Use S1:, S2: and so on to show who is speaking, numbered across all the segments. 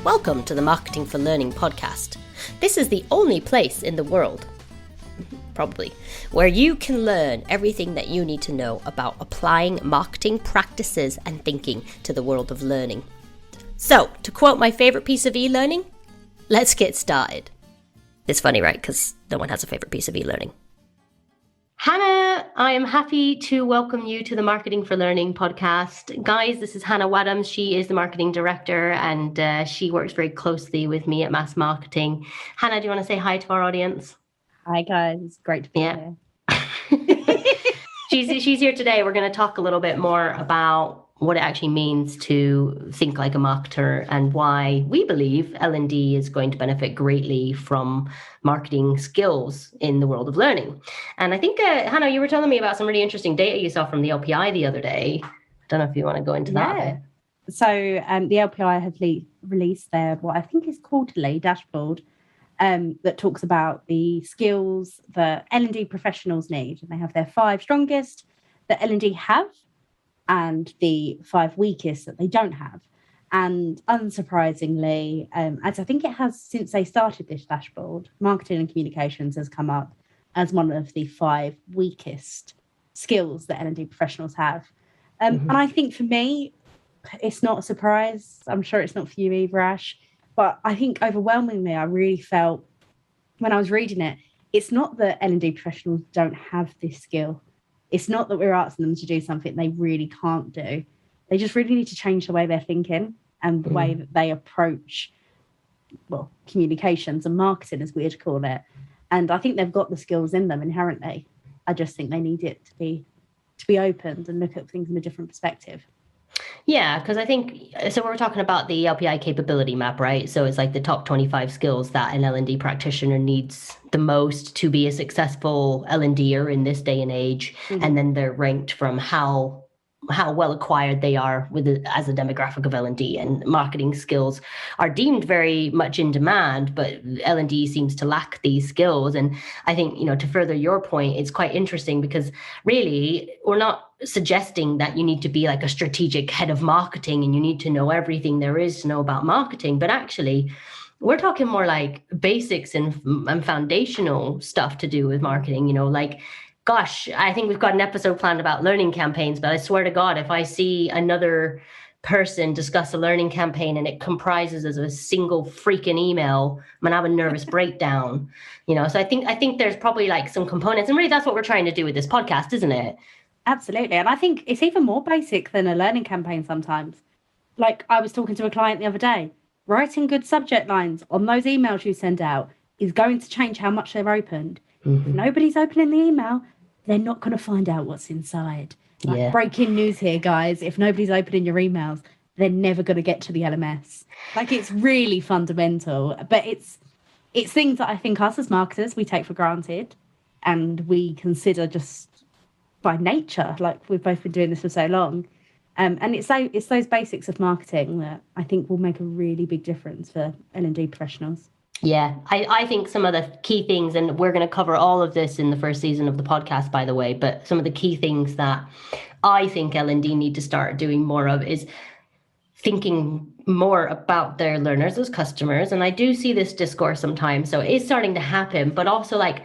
S1: Welcome to the Marketing for Learning podcast. This is the only place in the world, probably, where you can learn everything that you need to know about applying marketing practices and thinking to the world of learning. So, to quote my favorite piece of e-learning, let's get started. It's funny, right? Because no one has a favorite piece of e-learning. Hannah, I am happy to welcome you to the Marketing for Learning podcast. Guys, this is Hannah Waddams. She is the marketing director and she works very closely with me at Mass Marketing. Hannah, do you want to say hi to our audience?
S2: Hi, guys. It's great to be here.
S1: She's here today. We're going to talk a little bit more about what it actually means to think like a marketer and why we believe L&D is going to benefit greatly from marketing skills in the world of learning. And I think, Hannah, you were telling me about some really interesting data you saw from the LPI the other day. I don't know if you want to go into that a bit.
S2: So the LPI have released their, what I think is quarterly dashboard that talks about the skills that L&D professionals need. And they have their 5 strongest that L&D have, and the 5 weakest that they don't have. And unsurprisingly, as I think it has since they started this dashboard, marketing and communications has come up as one of the 5 weakest skills that L&D professionals have. And I think for me, it's not a surprise. I'm sure it's not for you either, Ash. But I think overwhelmingly, I really felt when I was reading it, it's not that L&D professionals don't have this skill. It's not that we're asking them to do something they really can't do. They just really need to change the way they're thinking and the way that they approach, well, communications and marketing, as we'd call it. And I think they've got the skills in them inherently. I just think they need it to be opened and look at things in a different perspective.
S1: Yeah, because I think, so we're talking about the LPI capability map, right? So it's like the top 25 skills that an L&D practitioner needs the most to be a successful L&D'er in this day and age. And then they're ranked from how well acquired they are as a demographic of L&D, and marketing skills are deemed very much in demand, but L&D seems to lack these skills. And I think, to further your point, it's quite interesting because really we're not suggesting that you need to be like a strategic head of marketing and you need to know everything there is to know about marketing, but actually we're talking more like basics and foundational stuff to do with marketing, gosh, I think we've got an episode planned about learning campaigns, but I swear to God, if I see another person discuss a learning campaign and it comprises of a single freaking email, I'm gonna have a nervous breakdown, So I think there's probably like some components, and really that's what we're trying to do with this podcast, isn't it?
S2: Absolutely. And I think it's even more basic than a learning campaign sometimes. Like I was talking to a client the other day, writing good subject lines on those emails you send out is going to change how much they're opened. If nobody's opening the email, they're not going to find out what's inside. Breaking news here, guys. If nobody's opening your emails, they're never going to get to the LMS. Like, it's really fundamental. But it's things that I think us as marketers, we take for granted and we consider just by nature, like we've both been doing this for so long. And it's those basics of marketing that I think will make a really big difference for L&D professionals.
S1: Yeah, I think some of the key things, and we're going to cover all of this in the first season of the podcast, by the way, but some of the key things that I think L&D need to start doing more of is thinking more about their learners as customers. And I do see this discourse sometimes, so it's starting to happen, but also like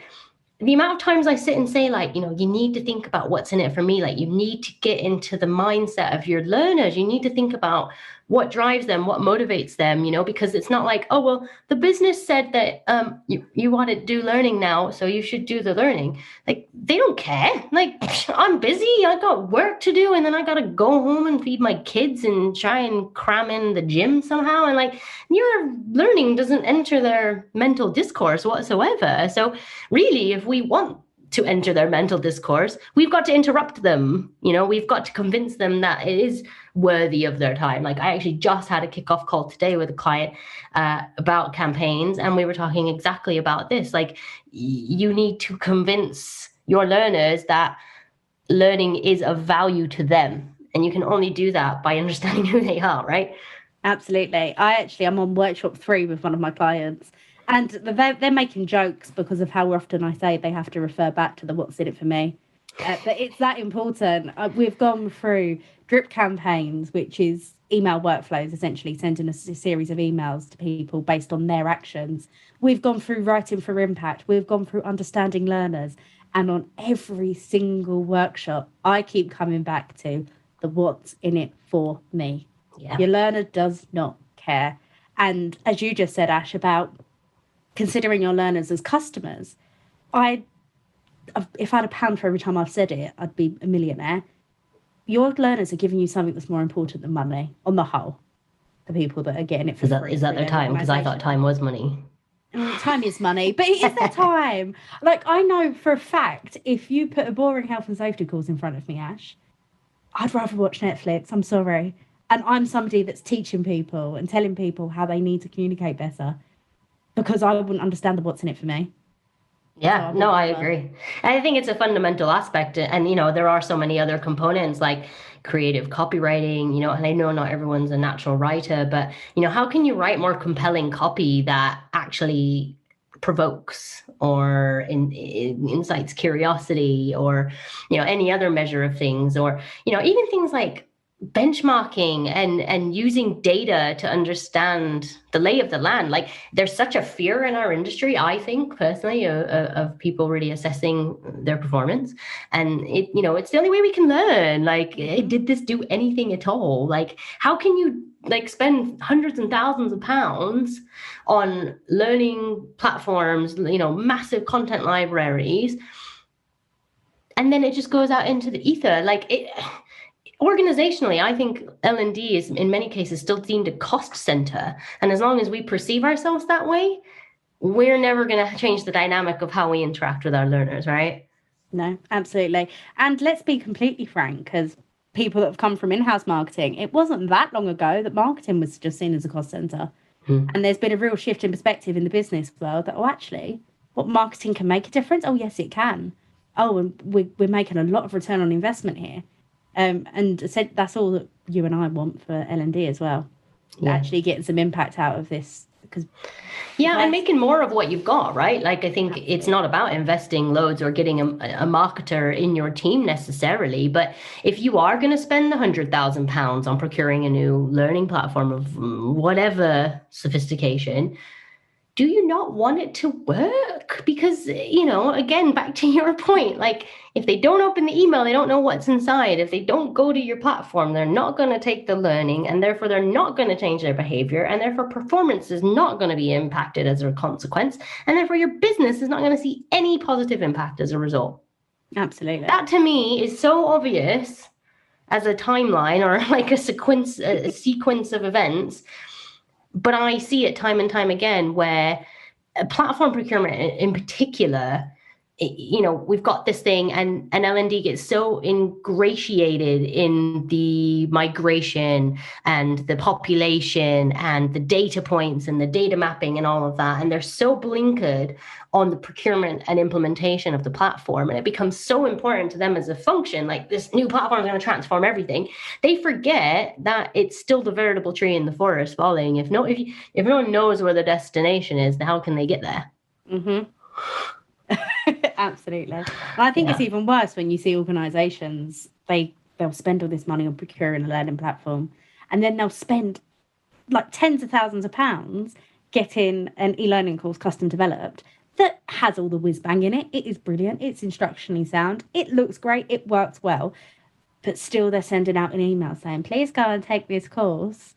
S1: the amount of times I sit and say, like, you need to think about what's in it for me. Like, you need to get into the mindset of your learners. You need to think about what drives them, what motivates them, because it's not like, oh, well, the business said that you want to do learning now, so you should do the learning. Like, they don't care. Like, I'm busy. I got work to do, and then I got to go home and feed my kids and try and cram in the gym somehow. And like, your learning doesn't enter their mental discourse whatsoever. So really, if we want to enter their mental discourse, we've got to interrupt them. We've got to convince them that it is worthy of their time. Like, I actually just had a kickoff call today with a client about campaigns, and we were talking exactly about this. Like, you need to convince your learners that learning is of value to them, and you can only do that by understanding who they are, right?
S2: Absolutely. I'm on workshop 3 with one of my clients, and they're making jokes because of how often I say they have to refer back to the what's in it for me. But it's that important. We've gone through drip campaigns, which is email workflows, essentially sending a series of emails to people based on their actions. We've gone through writing for impact. We've gone through understanding learners. And on every single workshop, I keep coming back to the what's in it for me.
S1: Yeah.
S2: Your learner does not care. And as you just said, Ash, about considering your learners as customers, if I had a pound for every time I've said it, I'd be a millionaire. Your learners are giving you something that's more important than money on the whole. The people that are getting it for free.
S1: Is that their time? Because I thought time was money.
S2: Time is money, but it is their time. Like, I know for a fact, if you put a boring health and safety course in front of me, Ash, I'd rather watch Netflix. I'm sorry. And I'm somebody that's teaching people and telling people how they need to communicate better, because I wouldn't understand the what's in it for me.
S1: Yeah, no, I agree. And I think it's a fundamental aspect. And, there are so many other components like creative copywriting, and I know not everyone's a natural writer, but, how can you write more compelling copy that actually provokes or incites curiosity, or, any other measure of things, or, even things like benchmarking and using data to understand the lay of the land. Like, there's such a fear in our industry, I think personally, of people really assessing their performance, and it's the only way we can learn. Like, did this do anything at all? Like, how can you spend hundreds and thousands of pounds on learning platforms, massive content libraries, and then it just goes out into the ether? Organizationally, I think L&D is in many cases still deemed a cost center. And as long as we perceive ourselves that way, we're never going to change the dynamic of how we interact with our learners, right?
S2: No, absolutely. And let's be completely frank, as people that have come from in-house marketing, it wasn't that long ago that marketing was just seen as a cost center. And there's been a real shift in perspective in the business world that, actually, what marketing can make a difference? Oh, yes, it can. Oh, and we're making a lot of return on investment here. And that's all that you and I want for L&D as well. Yeah. Actually getting some impact out of this.
S1: And making more of what you've got, right? Like, I think it's not about investing loads or getting a marketer in your team necessarily, but if you are going to spend £100,000 on procuring a new learning platform of whatever sophistication, do you not want it to work? Because, again, back to your point, like, if they don't open the email, they don't know what's inside. If they don't go to your platform, they're not going to take the learning, and therefore they're not going to change their behavior, and therefore performance is not going to be impacted as a consequence, and therefore your business is not going to see any positive impact as a result.
S2: Absolutely.
S1: That to me is so obvious as a timeline, or like a sequence of events. But I see it time and time again where platform procurement in particular, we've got this thing, and L&D gets so ingratiated in the migration and the population and the data points and the data mapping and all of that. And they're so blinkered on the procurement and implementation of the platform. And it becomes so important to them as a function, like, this new platform is going to transform everything. They forget that it's still the veritable tree in the forest falling. If no one knows where the destination is, then how can they get there?
S2: Mm-hmm. Absolutely. And I think it's even worse when you see organizations, they'll spend all this money on procuring a learning platform, and then they'll spend like tens of thousands of pounds getting an e-learning course custom developed that has all the whiz bang in it. It is brilliant. It's instructionally sound. It looks great. It works well. But still they're sending out an email saying, please go and take this course.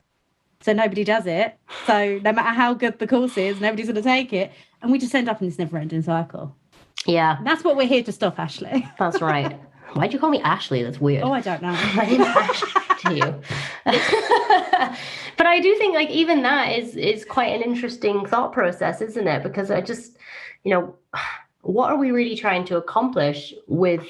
S2: So nobody does it. So no matter how good the course is, nobody's going to take it. And we just end up in this never-ending cycle.
S1: Yeah.
S2: And that's what we're here to stop, Ashley.
S1: That's right. Why'd you call me Ashley? That's weird.
S2: Oh, I don't know.
S1: My name's Ashley to you. But I do think, like, even that is quite an interesting thought process, isn't it? Because I just, what are we really trying to accomplish with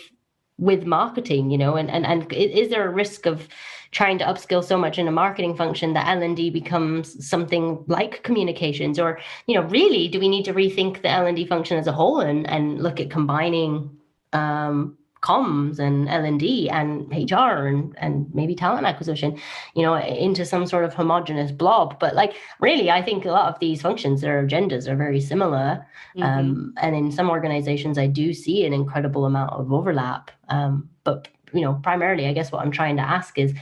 S1: marketing, and is there a risk of trying to upskill so much in a marketing function that L&D becomes something like communications? Or, really, do we need to rethink the L&D function as a whole and look at combining comms and L&D and HR and maybe talent acquisition, into some sort of homogenous blob? But, like, really, I think a lot of these functions, their agendas are very similar. And in some organizations, I do see an incredible amount of overlap. But primarily, I guess what I'm trying to ask is,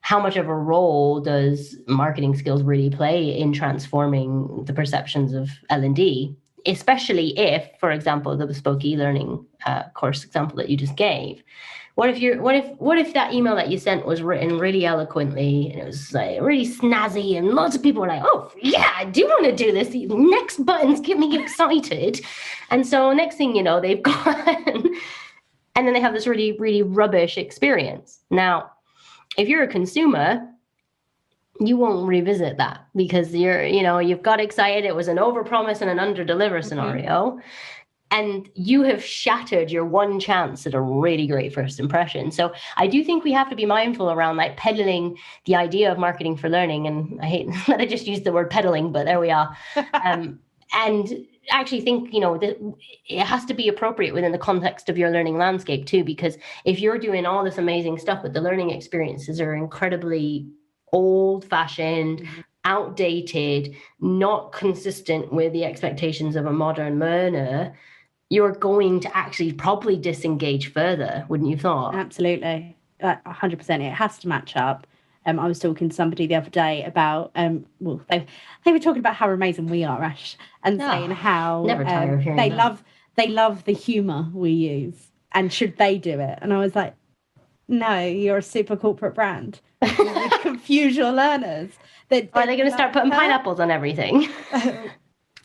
S1: how much of a role does marketing skills really play in transforming the perceptions of L&D, especially if, for example, the bespoke e-learning course example that you just gave. What if that email that you sent was written really eloquently and it was like really snazzy and lots of people were like, oh yeah, I do want to do this. These next buttons get me excited. And so next thing you know, they've gone and then they have this really, really rubbish experience. Now, if you're a consumer, you won't revisit that because you've got excited. It was an overpromise and an underdeliver scenario. And you have shattered your one chance at a really great first impression. So I do think we have to be mindful around like peddling the idea of marketing for learning. And I hate that I just used the word peddling, but there we are. And actually think, that it has to be appropriate within the context of your learning landscape too, because if you're doing all this amazing stuff, but the learning experiences are incredibly old-fashioned, outdated, not consistent with the expectations of a modern learner, you're going to actually probably disengage further, wouldn't you thought?
S2: Absolutely. 100%. It has to match up. I was talking to somebody the other day about, they were talking about how amazing we are, Ash, and saying how
S1: never tire of hearing
S2: they love the humour we use, and should they do it? And I was like, no, you're a super corporate brand. You would confuse your learners.
S1: Are they going to start putting pineapples on everything?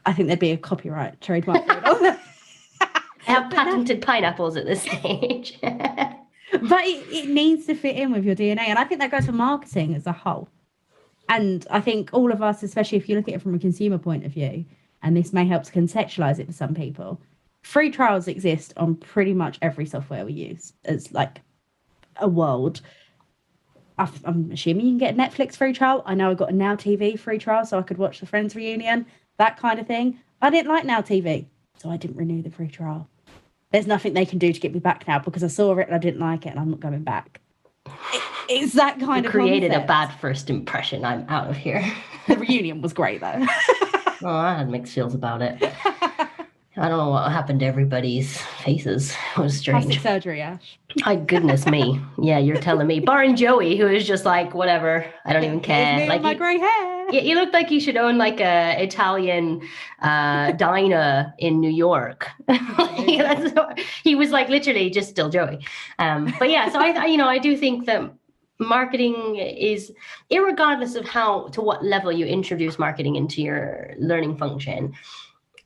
S2: I think there'd be a copyright trademark.
S1: I have patented pineapples at this stage.
S2: But it needs to fit in with your DNA. And I think that goes for marketing as a whole. And I think all of us, especially if you look at it from a consumer point of view, and this may help to contextualize it for some people, free trials exist on pretty much every software we use as like a world. I'm assuming you can get a Netflix free trial. I know I got a Now TV free trial so I could watch the Friends reunion, that kind of thing. I didn't like Now TV, so I didn't renew the free trial. There's nothing they can do to get me back now because I saw it and I didn't like it and I'm not going back. It's that kind of
S1: created
S2: concept.
S1: A bad first impression. I'm out of here.
S2: The reunion was great though.
S1: Well, I had mixed feels about it. I don't know what happened to everybody's faces. It was strange.
S2: Plastic surgery, Ash.
S1: My goodness me. Yeah, you're telling me. Barring Joey, who is just like, whatever. I don't even care.
S2: Me
S1: like
S2: my grey hair.
S1: Yeah, you looked like you should own like a Italian diner in New York. He was like literally just still Joey. But yeah, so I do think that marketing is, irregardless of to what level you introduce marketing into your learning function,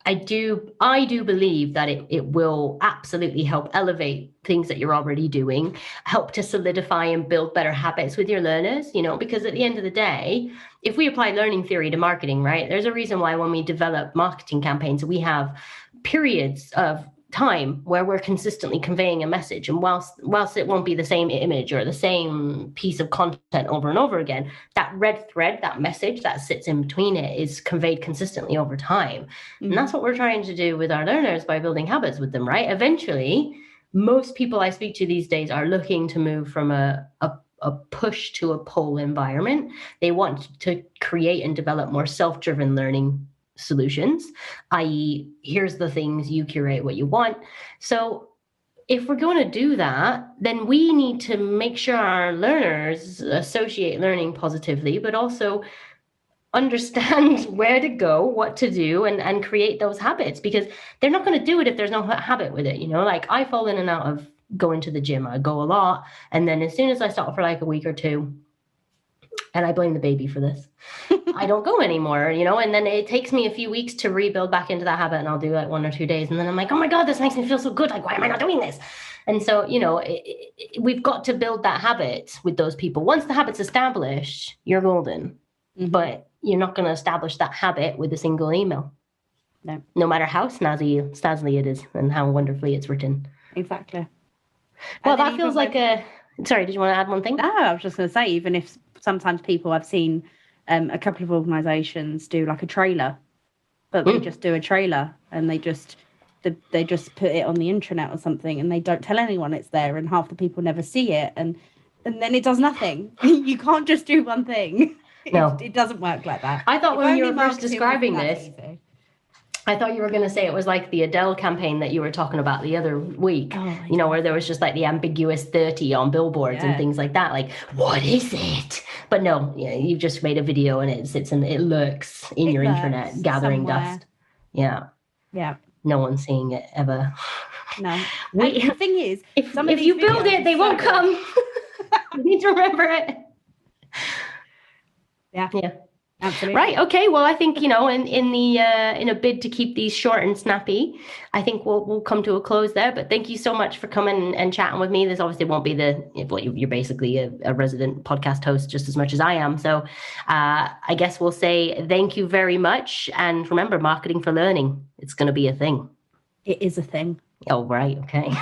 S1: I do believe that it will absolutely help elevate things that you're already doing, help to solidify and build better habits with your learners, because at the end of the day, if we apply learning theory to marketing, right, there's a reason why when we develop marketing campaigns, we have periods of time where we're consistently conveying a message, and whilst it won't be the same image or the same piece of content over and over again, that red thread, that message that sits in between it, is conveyed consistently over time. And that's what we're trying to do with our learners by building habits with them, right? Eventually, most people I speak to these days are looking to move from a push to a pull environment. They want to create and develop more self-driven learning solutions, i.e., here's the things, you curate what you want. So if we're going to do that, then we need to make sure our learners associate learning positively, but also understand where to go, what to do, and create those habits, because they're not going to do it if there's no habit with it. Like I fall in and out of going to the gym. I go a lot, and then as soon as I stop for like a week or two, and I blame the baby for this, I don't go anymore, and then it takes me a few weeks to rebuild back into that habit, and I'll do like 1 or 2 days. And then I'm like, oh my God, this makes me feel so good. Like, why am I not doing this? And so, we've got to build that habit with those people. Once the habit's established, you're golden, but you're not going to establish that habit with a single email. No matter how snazzy it is and how wonderfully it's written.
S2: Exactly.
S1: Well, that feels like sorry, did you want to add one thing?
S2: No, I was just going to say, even if sometimes people, I've seen a couple of organisations do like a trailer, but they just do a trailer and they just put it on the intranet or something, and they don't tell anyone it's there, and half the people never see it, and then it does nothing. You can't just do one thing. No, it doesn't work like that.
S1: I thought when you were first describing this, I thought you were going to say it was like the Adele campaign that you were talking about the other week, where there was just like the ambiguous 30 on billboards and things like that. Like, what is it? But no, you've just made a video and it lurks in your internet gathering dust. Yeah.
S2: Yeah.
S1: No one's seeing it ever.
S2: No. The thing is,
S1: if you build it, they won't come. You need to remember it.
S2: Yeah.
S1: Yeah.
S2: Absolutely.
S1: Right. Okay. Well, I think, in a bid to keep these short and snappy, I think we'll come to a close there. But thank you so much for coming and chatting with me. This obviously won't be you're basically a resident podcast host just as much as I am. So I guess we'll say thank you very much. And remember, marketing for learning. It's going to be a thing.
S2: It is a thing.
S1: Oh, right. Okay.